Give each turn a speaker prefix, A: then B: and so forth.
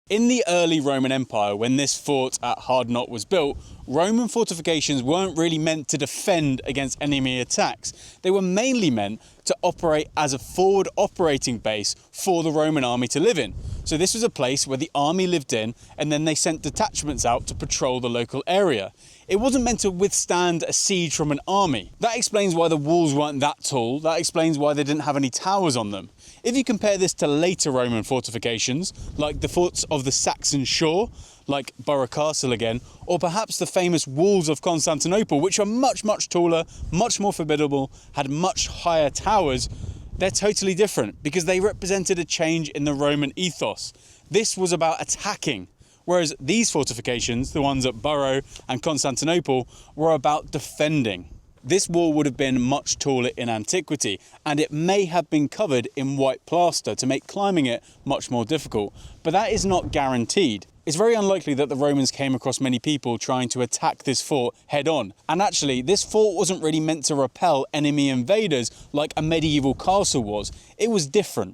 A: In the early Roman Empire, when this fort at Hardknott was built, Roman fortifications weren't really meant to defend against enemy attacks. They were mainly meant to operate as a forward operating base for the Roman army to live in. So this was a place where the army lived in, and then they sent detachments out to patrol the local area. It wasn't meant to withstand a siege from an army. That explains why the walls weren't that tall. That explains why they didn't have any towers on them. If you compare this to later Roman fortifications, like the forts of the Saxon shore, like Borough Castle again, or perhaps the famous walls of Constantinople, which are much, much taller, much more formidable, had much higher towers, they're totally different because they represented a change in the Roman ethos. This was about attacking, whereas these fortifications, the ones at Borough and Constantinople, were about defending. This wall would have been much taller in antiquity, and it may have been covered in white plaster to make climbing it much more difficult, but that is not guaranteed. It's very unlikely that the Romans came across many people trying to attack this fort head on. And actually, this fort wasn't really meant to repel enemy invaders like a medieval castle was. It was different.